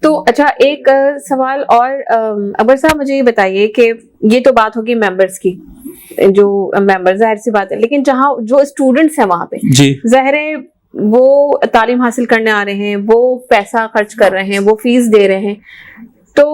تو اچھا ایک سوال اور اکبر صاحب مجھے یہ بتائیے کہ یہ تو بات ہوگی ممبرس کی، جو ممبر ظاہر سی بات ہے، لیکن جہاں جو اسٹوڈنٹس ہیں وہاں پہ ظاہر ہے وہ تعلیم حاصل کرنے آ رہے ہیں، وہ پیسہ خرچ کر رہے ہیں، وہ فیس دے رہے ہیں، تو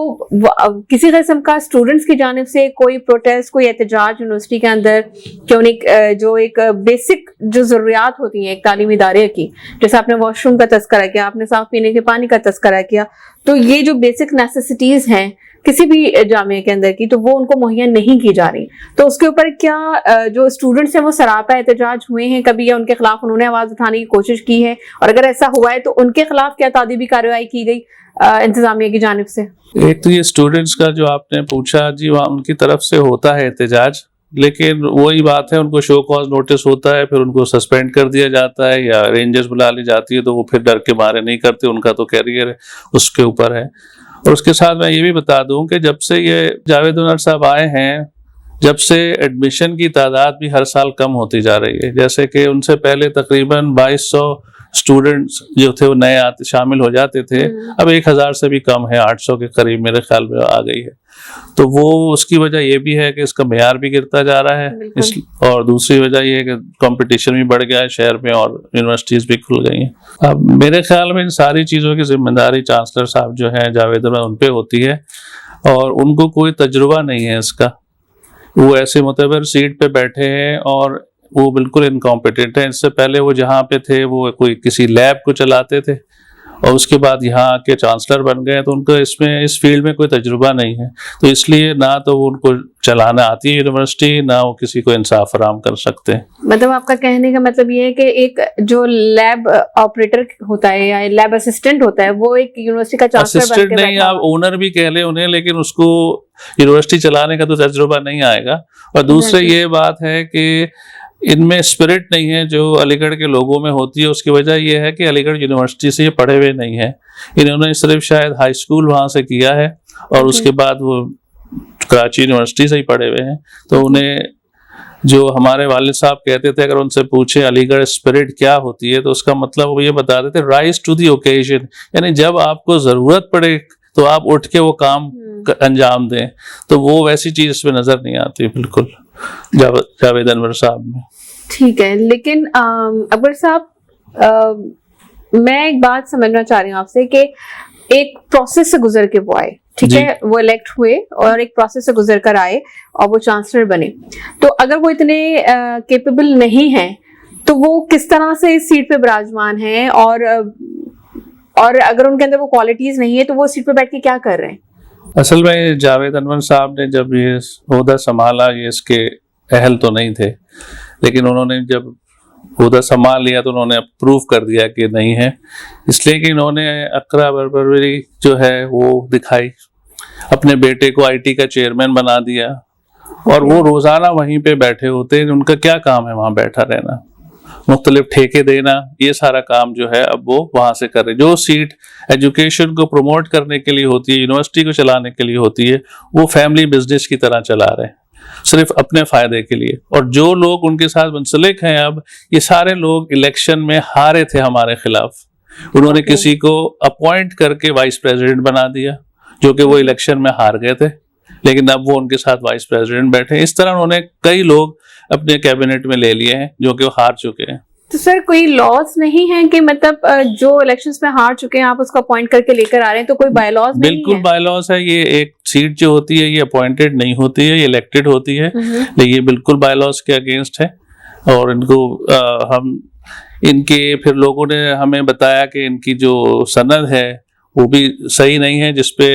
کسی قسم کا اسٹوڈنٹس کی جانب سے کوئی پروٹیسٹ، کوئی احتجاج یونیورسٹی کے اندر کہ انہیں جو ایک بیسک جو ضروریات ہوتی ہیں ایک تعلیمی ادارے کی، جیسے آپ نے واش روم کا تذکرہ کیا، آپ نے صاف پینے کے پانی کا تذکرہ کیا، تو یہ جو بیسک نیسیسٹیز ہیں کسی بھی جامعے کے اندر کی، تو وہ ان کو مہیا نہیں کی جا رہی، تو اس کے اوپر کیا جو اسٹوڈنٹس ہیں وہ سراپا احتجاج ہوئے ہیں کبھی، یا ان کے خلاف انہوں نے آواز اٹھانے کی کوشش کی ہے، اور اگر ایسا ہوا ہے تو ان کے خلاف کیا تعدیبی کارروائی کی گئی انتظامیہ کی جانب سے؟ ایک تو یہ اسٹوڈنٹس کا جو آپ نے پوچھا، جی وہاں ان کی طرف سے ہوتا ہے احتجاج، لیکن وہی بات ہے ان کو شو کاز نوٹس ہوتا ہے، پھر ان کو سسپینڈ کر دیا جاتا ہے یا رینجرز بلا لی جاتی ہے، تو وہ پھر ڈر کے مارے نہیں کرتے، ان کا تو کیریئر ہے اس کے اوپر ہے۔ اور اس کے ساتھ میں یہ بھی بتا دوں کہ جب سے یہ جاوید انور صاحب آئے ہیں، جب سے ایڈمیشن کی تعداد بھی ہر سال کم ہوتی جا رہی ہے، جیسے کہ ان سے پہلے تقریباً 2200 اسٹوڈنٹس جو تھے وہ نئے شامل ہو جاتے تھے، اب 1000 سے بھی کم ہے، 800 کے قریب میرے خیال میں آ گئی ہے۔ تو وہ اس کی وجہ یہ بھی ہے کہ اس کا معیار بھی گرتا جا رہا ہے، اور دوسری وجہ یہ ہے کہ کمپٹیشن بھی بڑھ گیا ہے شہر میں، اور یونیورسٹیز بھی کھل گئی ہیں۔ اب میرے خیال میں ان ساری چیزوں کی ذمہ داری چانسلر صاحب جو ہیں جاوید انور، ان پہ ہوتی ہے، اور ان کو کوئی تجربہ نہیں ہے اس کا، وہ ایسے معتبر سیٹ پہ بیٹھے ہیں اور وہ بالکل انکمپیٹنٹ ہیں۔ اس سے پہلے وہ جہاں پہ تھے وہ کوئی کسی لیب کو چلاتے تھے، اور اس کے بعد یہاں آ کے چانسلر بن گئے، تو ان کو اس فیلڈ میں کوئی تجربہ نہیں ہے، تو اس لیے نہ تو وہ ان کو چلانا آتی ہے یونیورسٹی، نہ وہ کسی کو انصاف فراہم کر سکتے ہیں۔ مطلب آپ کا کہنے کا مطلب یہ ہے کہ ایک جو لیب آپریٹر ہوتا ہے یا لیب اسسٹنٹ ہوتا ہے، وہ ایک یونیورسٹی کا چانسلر بن کے اسسٹنٹ نہیں، آپ اونر بھی کہہ لیں انہیں، لیکن اس کو یونیورسٹی چلانے کا تو تجربہ نہیں آئے گا۔ اور دوسرے یہ بات ہے کہ ان میں اسپرٹ نہیں ہے جو علی گڑھ کے لوگوں میں ہوتی ہے۔ اس کی وجہ یہ ہے کہ علی گڑھ یونیورسٹی سے یہ پڑھے ہوئے نہیں ہیں، انہوں نے صرف شاید ہائی اسکول وہاں سے کیا ہے، اور اس کے بعد وہ کراچی یونیورسٹی سے ہی پڑھے ہوئے ہیں۔ تو انہیں جو ہمارے والد صاحب کہتے تھے، اگر ان سے پوچھیں علی گڑھ اسپرٹ کیا ہوتی ہے، تو اس کا مطلب وہ یہ بتا دیتے رائز ٹو دی اوکیزن، یعنی جب آپ کو ضرورت پڑے تو آپ اٹھ کے وہ کام انجام دیں، تو وہ ویسی چیز اس میں نظر نہیں آتی بالکل جاوید انور صاحب میں۔ ٹھیک ہے، لیکن اکبر صاحب میں ایک بات سمجھنا چاہ رہی ہوں آپ سے کہ ایک پروسیس سے گزر کے وہ آئے، ٹھیک ہے، وہ الیکٹ ہوئے اور ایک پروسیس سے گزر کر آئے اور وہ چانسلر بنے، تو اگر وہ اتنے کیپیبل نہیں ہیں تو وہ کس طرح سے اس سیٹ پہ براجمان ہیں، اور اگر ان کے اندر وہ کوالٹیز نہیں ہے تو وہ سیٹ پہ بیٹھ کے کیا کر رہے ہیں؟ اصل میں جاوید انور صاحب نے جب یہ عہدہ سنبھالا، یہ اس کے اہل تو نہیں تھے، لیکن انہوں نے جب عہدہ سنبھال لیا تو انہوں نے پروو کر دیا کہ نہیں ہے، اس لیے کہ انہوں نے اقرا بربری جو ہے وہ دکھائی، اپنے بیٹے کو آئی ٹی کا چیئرمین بنا دیا، اور وہ روزانہ وہیں پہ بیٹھے ہوتے ہیں، ان کا کیا کام ہے وہاں بیٹھا رہنا، مختلف ٹھیکے دینا، یہ سارا کام جو ہے اب وہ وہاں سے کر رہے۔ جو سیٹ ایجوکیشن کو پروموٹ کرنے کے لیے ہوتی ہے، یونیورسٹی کو چلانے کے لیے ہوتی ہے، وہ فیملی بزنس کی طرح چلا رہے ہیں، صرف اپنے فائدے کے لیے۔ اور جو لوگ ان کے ساتھ منسلک ہیں اب، یہ سارے لوگ الیکشن میں ہارے تھے ہمارے خلاف، انہوں نے کسی کو اپوائنٹ کر کے وائس پریزیڈنٹ بنا دیا، جو کہ وہ الیکشن میں ہار گئے تھے، لیکن اب وہ ان کے ساتھ وائس پریزیڈنٹ بیٹھے۔ اس طرح انہوں نے کئی لوگ اپنے کیبنٹ میں لے لیے ہیں جو کہ وہ ہار چکے ہیں۔ تو سر کوئی لاز نہیں ہے کہ مطلب جو الیکشنز میں ہار چکے ہیں آپ اس کو اپوائنٹ کر کے لے کر آ رہے ہیں، تو کوئی بائی لاز نہیں ہے؟ بالکل بائی لاز ہے، یہ ایک سیٹ جو ہوتی ہے یہ اپوائنٹڈ نہیں ہوتی ہے، یہ الیکٹڈ ہوتی ہے، لیکن یہ بالکل بائی لاز کے اگینسٹ ہے، اور ان کو ہم ان کے پھر لوگوں نے ہمیں بتایا کہ ان کی جو سند ہے وہ بھی صحیح نہیں ہے، جس پہ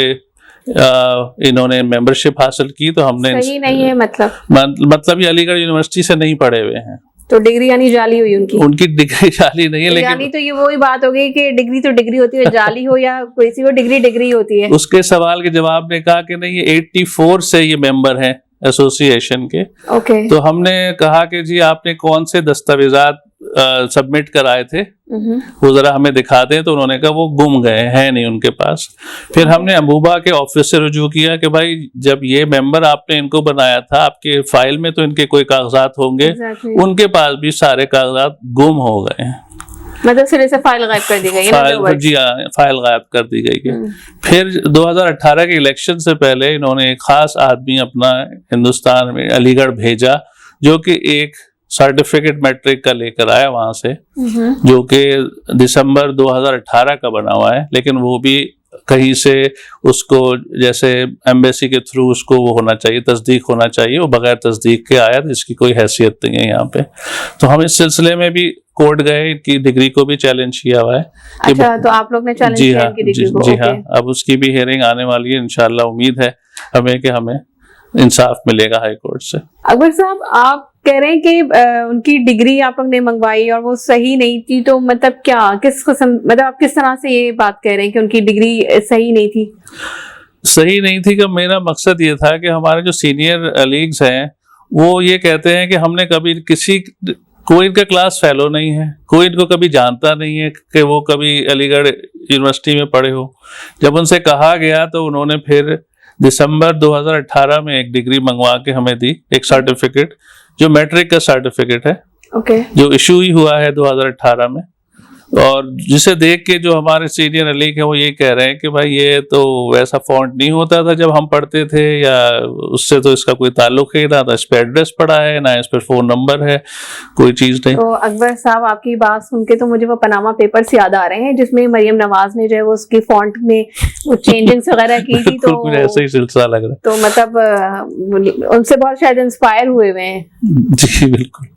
انہوں نے ممبرشپ حاصل کی، تو ہم نے صحیح نہیں ہے مطلب یہ علی گڑھ یونیورسٹی سے نہیں پڑھے ہوئے ہیں، تو ڈگری یعنی جعلی ہوئی ان کی ڈگری جعلی نہیں ہے، لیکن یعنی تو یہ وہی بات ہو گئی کہ ڈگری تو ڈگری ہوتی ہے، جعلی ہو یا کوئی سی ہو، ڈگری ہوتی ہے۔ اس کے سوال کے جواب نے کہا کہ نہیں، یہ 84 سے یہ ممبر ہیں ایسوسی ایشن کے، تو ہم نے کہا کہ جی آپ نے کون سے دستاویزات سبمٹ کرائے تھے وہ ذرا ہمیں دکھا دیں، تو انہوں نے کہا وہ گم گئے ہیں، نہیں ان کے پاس۔ پھر ہم نے ابوبا کے آفس سے رجوع کیا کہ بھائی جب یہ ممبر آپ نے ان کو بنایا تھا، آپ کے فائل میں تو ان کے کوئی کاغذات ہوں گے، ان کے پاس بھی سارے کاغذات گم ہو گئے ہیں۔ مطلب سرے سے فائل غائب کر دی گئی ہے. جی ہاں, فائل غائب کر دی گئی ہے. پھر 2018 کے الیکشن سے پہلے انہوں نے ایک خاص آدمی اپنا ہندوستان میں علی گڑھ بھیجا جو کہ ایک سرٹیفکیٹ میٹرک کا لے کر آیا وہاں سے, جو کہ دسمبر 2018 کا بنا ہوا ہے, لیکن وہ بھی کہیں سے اس کو جیسے ایمبیسی کے تھرو اس کو وہ ہونا چاہیے, تصدیق ہونا چاہیے, وہ بغیر تصدیق کے آیا, جس کی کوئی حیثیت نہیں ہے یہاں پہ. تو ہم اس سلسلے میں بھی کورٹ گئے, ان کی ڈگری کو بھی چیلنج کیا ہوا ہے. اچھا, تو آپ لوگ نے چیلنج کیا ان کی ڈگری کو؟ جی ہاں, اب اس کی بھی ہیئرنگ آنے والی ہے انشاءاللہ. امید ہے ہمیں کہ ہمیں انصاف ملے گا ہائی کورٹ سے. اکبر صاحب, آپ کہہ رہے ہیں کہ ان کی ڈگری آپ لوگ نے منگوائی اور وہ صحیح نہیں تھی, تو مطلب کیا, کس قسم, مطلب آپ کس طرح سے یہ بات کہہ رہے ہیں کہ ان کی ڈگری صحیح نہیں تھی؟ صحیح نہیں تھی کہ میرا مقصد یہ تھا کہ ہمارے جو سینئر لیگز ہیں وہ یہ کہتے ہیں کہ ہم نے کبھی کوئی ان کا کلاس فیلو نہیں ہے, کوئی ان کو کبھی جانتا نہیں ہے کہ وہ کبھی علی گڑھ یونیورسٹی میں پڑھے ہو. جب ان سے کہا گیا تو انہوں نے پھر دسمبر 2018 میں ایک ڈگری منگوا کے ہمیں دی, ایک سرٹیفکیٹ جو میٹرک کا سرٹیفکیٹ ہے, جو ایشو ہی ہوا ہے 2018 میں. اور جسے دیکھ کے جو ہمارے سینئر لیگ ہیں وہ یہ کہہ رہے ہیں کہ بھائی یہ تو ویسا فونٹ نہیں ہوتا تھا جب ہم پڑھتے تھے, یا اس سے تو اس کا کوئی تعلق ہی نہ, اس پہ ایڈریس پڑا ہے نہ اس پہ فون نمبر ہے, کوئی چیز نہیں. تو اکبر صاحب, آپ کی بات سن کے تو مجھے وہ پاناما پیپرز یاد آ رہے ہیں جس میں مریم نواز نے جو ہے وہ اس کی فونٹ میں چینجنگز وغیرہ کی تھی, تو کچھ ایسا ہی سلسلہ لگ رہا ہے. تو مطلب ان سے بہت شاید انسپائر ہوئے ہیں. جی بالکل.